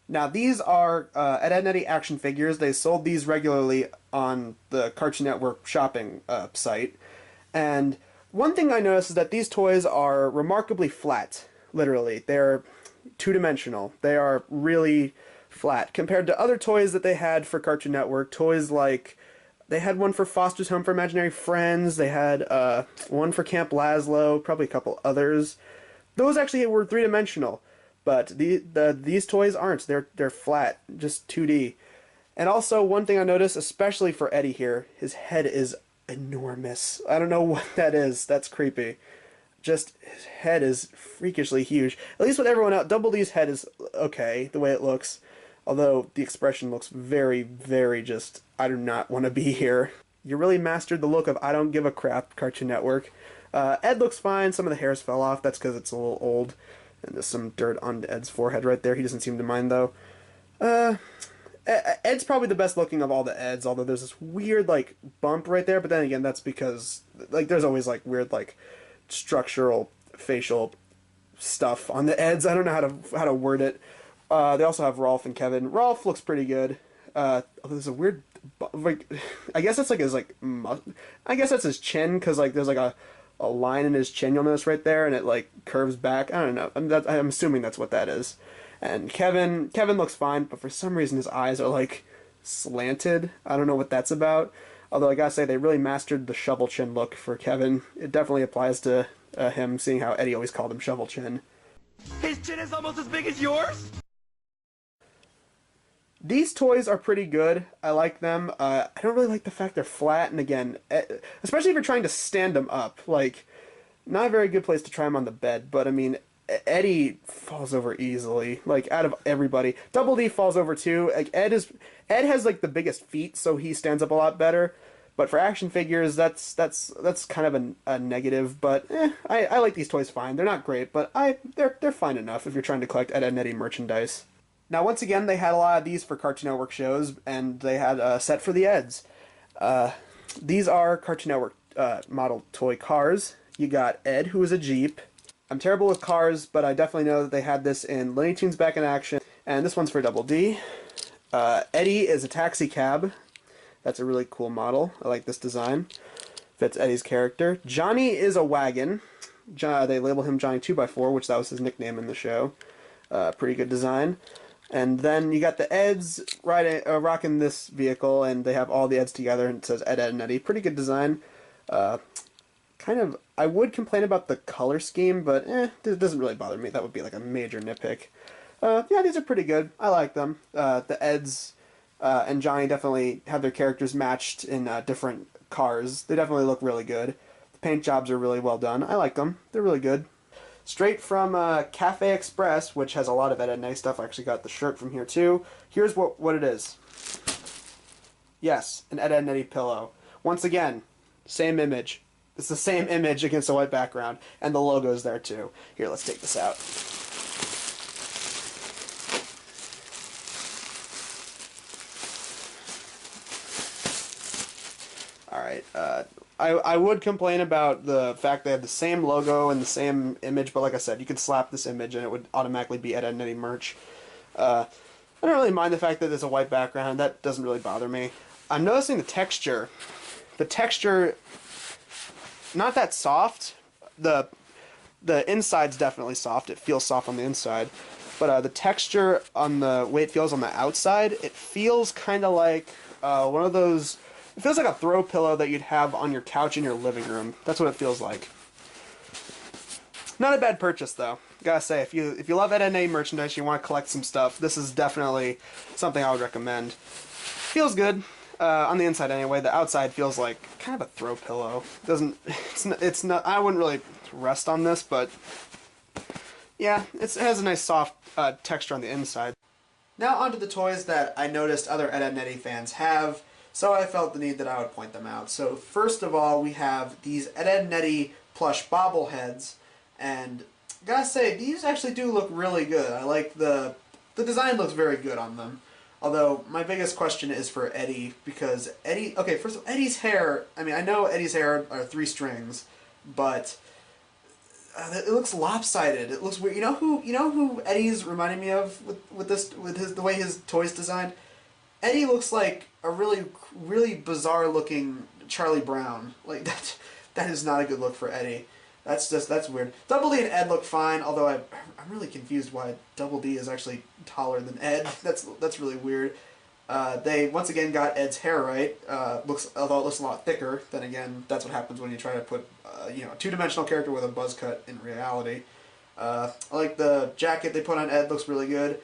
Now these are Ed, Edd n Eddy action figures. They sold these regularly on the Cartoon Network shopping site. And one thing I noticed is that these toys are remarkably flat. Literally, they're two-dimensional. They are really flat compared to other toys that they had for Cartoon Network. Toys like they had one for Foster's Home for Imaginary Friends. They had one for Camp Lazlo. Probably a couple others. Those actually were three-dimensional, but these toys aren't. They're flat, just 2D. And also one thing I noticed, especially for Eddie here, his head is enormous. I don't know what that is. That's creepy. Just his head is freakishly huge. At least with everyone else, Double D's head is okay the way it looks. Although the expression looks very, very just, I do not want to be here. You really mastered the look of I don't give a crap, Cartoon Network. Ed looks fine. Some of the hairs fell off. That's because it's a little old. And there's some dirt on Ed's forehead right there. He doesn't seem to mind, though. Ed's probably the best looking of all the Eds, although there's this weird, like, bump right there. But then again, that's because, like, there's always, like, weird, like, structural facial stuff on the Eds. I don't know how to word it. They also have Rolf and Kevin. Rolf looks pretty good. There's a weird, like, I guess that's like his like, I guess that's his chin because like there's like a line in his chin you'll notice right there, and it like curves back. I don't know. I'm assuming that's what that is. And Kevin looks fine, but for some reason his eyes are like slanted. I don't know what that's about. Although I gotta say they really mastered the shovel chin look for Kevin. It definitely applies to him, seeing how Eddie always called him shovel chin. His chin is almost as big as yours? These toys are pretty good. I like them. I don't really like the fact they're flat, and again, especially if you're trying to stand them up. Like, not a very good place to try them on the bed, but I mean, Eddie falls over easily. Like, out of everybody. Double D falls over too. Like, Ed has like the biggest feet, so he stands up a lot better. But for action figures, that's kind of a negative. But I like these toys fine. They're not great, but they're fine enough if you're trying to collect Ed, Edd n Eddy merchandise. Now, once again, they had a lot of these for Cartoon Network shows, and they had a set for the Eds. These are Cartoon Network model toy cars. You got Ed, who is a Jeep. I'm terrible with cars, but I definitely know that they had this in Looney Tunes Back in Action. And this one's for Double D. Eddy is a taxi cab. That's a really cool model. I like this design. Fits Eddie's character. Johnny is a wagon. They label him Johnny 2x4, which that was his nickname in the show. Pretty good design. And then you got the Eds rocking this vehicle, and they have all the Eds together, and it says Ed, Edd n Eddy. Pretty good design. Kind of, I would complain about the color scheme, but it doesn't really bother me. That would be like a major nitpick. Yeah, these are pretty good. I like them. The Eds and Johnny definitely have their characters matched in different cars. They definitely look really good. The paint jobs are really well done. I like them. They're really good. Straight from Cafe Express, which has a lot of Ed, Edd n Eddy stuff. I actually got the shirt from here too. Here's what it is. Yes, an Ed, Edd n Eddy pillow. Once again, same image. It's the same image against a white background, and the logo's there too. Here, let's take this out. Alright, I would complain about the fact they have the same logo and the same image, but like I said, you could slap this image and it would automatically be Ed, Edd n Eddy merch. I don't really mind the fact that there's a white background. That doesn't really bother me. I'm noticing the texture. The texture, not that soft. The inside's definitely soft. It feels soft on the inside. But the texture on the way it feels on the outside, it feels kind of like one of those... It feels like a throw pillow that you'd have on your couch in your living room. That's what it feels like. Not a bad purchase, though. Gotta say, if you love Ed, Edd n Eddy merchandise, you want to collect some stuff, this is definitely something I would recommend. Feels good on the inside anyway. The outside feels like kind of a throw pillow. It's not. I wouldn't really rest on this, but yeah, it has a nice soft texture on the inside. Now onto the toys that I noticed other Ed, Edd n Eddy fans have. So I felt the need that I would point them out. So first of all, we have these Ed, Edd n Eddy plush bobbleheads, and gotta say, these actually do look really good. I like the design looks very good on them. Although, my biggest question is for Eddie, because Eddie... Okay, first of all, Eddie's hair... I mean, I know Eddie's hair are 3 strings, but it looks lopsided. It looks weird. You know who Eddie's reminding me of with his the way his toys designed. Eddie looks like a really bizarre looking Charlie Brown. Like that is not a good look for Eddie. That's weird. Double D and Ed look fine, although I'm really confused why Double D is actually taller than Ed. That's really weird. They once again got Ed's hair right. Although it looks a lot thicker. Then again, that's what happens when you try to put a two-dimensional character with a buzz cut in reality. I like the jacket they put on Ed. Looks really good.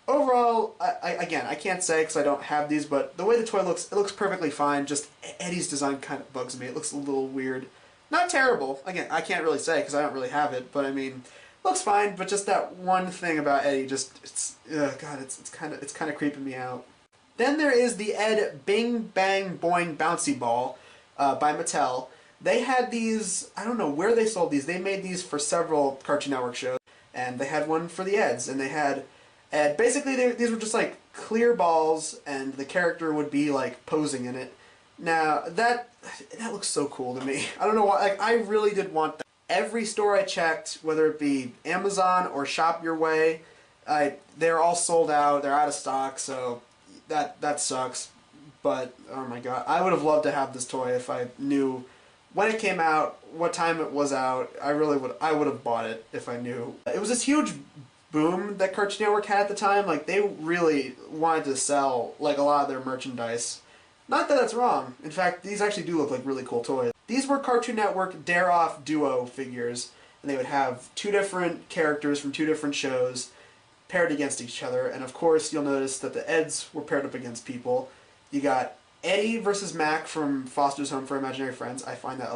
Overall, I can't say because I don't have these, but the way the toy looks, it looks perfectly fine. Just Eddie's design kind of bugs me. It looks a little weird. Not terrible. Again, I can't really say because I don't really have it, but I mean, looks fine. But just that one thing about Eddie, it's kind of creeping me out. Then there is the Ed Bing Bang Boing Bouncy Ball by Mattel. They had these, I don't know where they sold these. They made these for several Cartoon Network shows, and they had one for the Eds, and they had Ed. Basically, these were just like clear balls, and the character would be like posing in it. Now that looks so cool to me. I don't know why. Like I really did want that. Every store I checked, whether it be Amazon or Shop Your Way, they're all sold out. They're out of stock, so that sucks. But oh my god, I would have loved to have this toy if I knew when it came out, what time it was out. I would have bought it if I knew. It was this huge boom that Cartoon Network had at the time. Like they really wanted to sell like a lot of their merchandise. Not that that's wrong. In fact, these actually do look like really cool toys. These were Cartoon Network Dare Off Duo figures, and they would have two different characters from two different shows paired against each other, and of course you'll notice that the Eds were paired up against people. You got Eddy versus Mac from Foster's Home for Imaginary Friends. I find that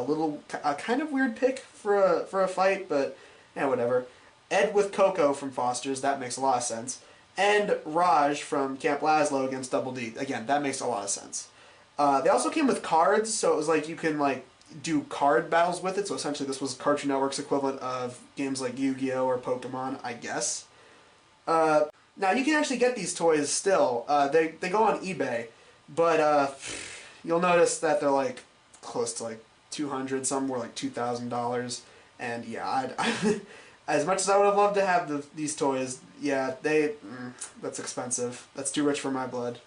a kind of weird pick for a fight, but yeah, whatever. Ed with Coco from Foster's, that makes a lot of sense. And Raj from Camp Lazlo against Double D. Again, that makes a lot of sense. They also came with cards, so it was like you can like do card battles with it. So essentially, this was Cartoon Network's equivalent of games like Yu-Gi-Oh or Pokemon, I guess. Now you can actually get these toys still. They go on eBay, but you'll notice that they're like close to like $200. Some were like $2,000, and yeah, as much as I would have loved to have these toys, yeah, that's expensive. That's too rich for my blood.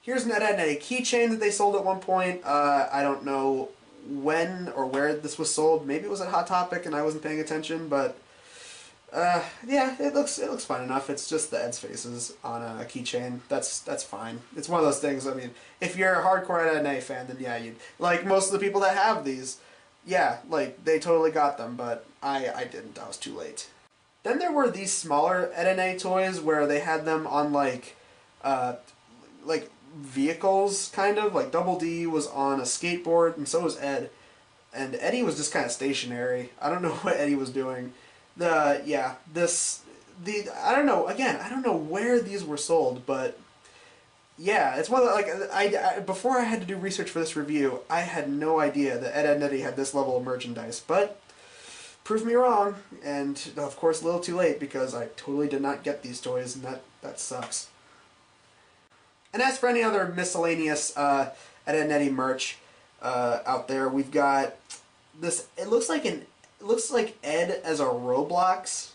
Here's an Ed, Edd n Eddy keychain that they sold at one point. I don't know when or where this was sold. Maybe it was at Hot Topic and I wasn't paying attention, but yeah, it looks fine enough. It's just the Ed's faces on a keychain. That's fine. It's one of those things. I mean, if you're a hardcore Ed, Edd n Eddy fan, then yeah, you like most of the people that have these. Yeah, like they totally got them, but I didn't. I was too late. Then there were these smaller Ed, Edd n Eddy toys where they had them on like vehicles, kind of. Like Double D was on a skateboard, and so was Ed. And Eddy was just kind of stationary. I don't know what Eddy was doing. I don't know. Again, I don't know where these were sold, but yeah, it's one of the, like I before I had to do research for this review, I had no idea that Ed, Edd n Eddy had this level of merchandise. But proved me wrong, and of course a little too late because I totally did not get these toys, and that sucks. And as for any other miscellaneous Ed, Edd n Eddy merch out there, we've got this. It looks like Ed as a Roblox.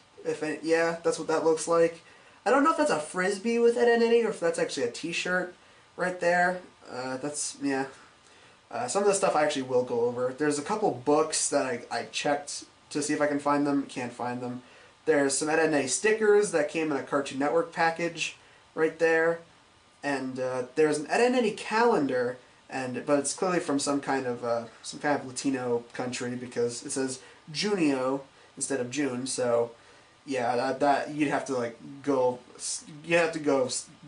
Yeah, that's what that looks like. I don't know if that's a frisbee with Ed, Edd n Eddy or if that's actually a T-shirt right there. Yeah. Some of the stuff I actually will go over. There's a couple books that I checked to see if I can find them. Can't find them. There's some Ed, Edd n Eddy stickers that came in a Cartoon Network package right there. And there's an Ed, Edd n Eddy calendar, but it's clearly from some kind of Latino country because it says Junio instead of June. So yeah, that you'd have to go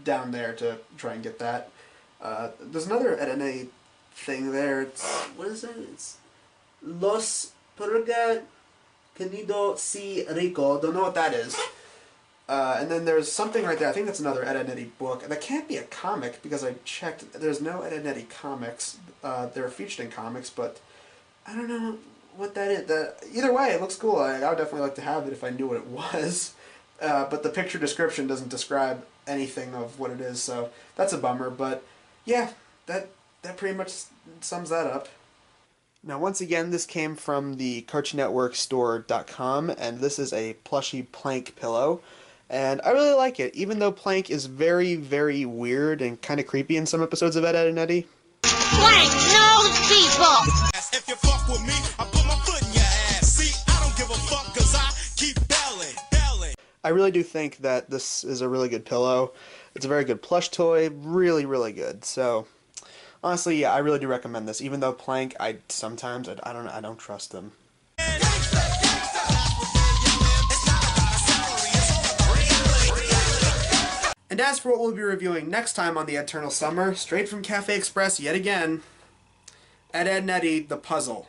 down there to try and get that. There's another Ed, Edd n Eddy thing there. What is it? It's Los Purga Querido Si Rico. Don't know what that is. And then there's something right there. I think that's another Ed, Edd n Eddy book. That can't be a comic because I checked. There's no Ed, Edd n Eddy comics. They're featured in comics, but I don't know what that is. Either way, it looks cool. I would definitely like to have it if I knew what it was. But the picture description doesn't describe anything of what it is, so that's a bummer. But yeah, that pretty much sums that up. Now, once again, this came from the CartoonNetworkStore.com, and this is a plushy Plank pillow. And I really like it, even though Plank is very, very weird and kind of creepy in some episodes of Ed, Edd, and Eddy. Plank knows people! If you fuck with me, I put my foot in your ass. See, I don't give a fuck, cause I keep belling. I really do think that this is a really good pillow. It's a very good plush toy, really, really good. So, honestly, yeah, I really do recommend this. Even though Plank, I don't trust them. And as for what we'll be reviewing next time on the Ed-ternal Summer, straight from Cafe Express yet again, Ed, Edd, and Eddy, The Puzzle.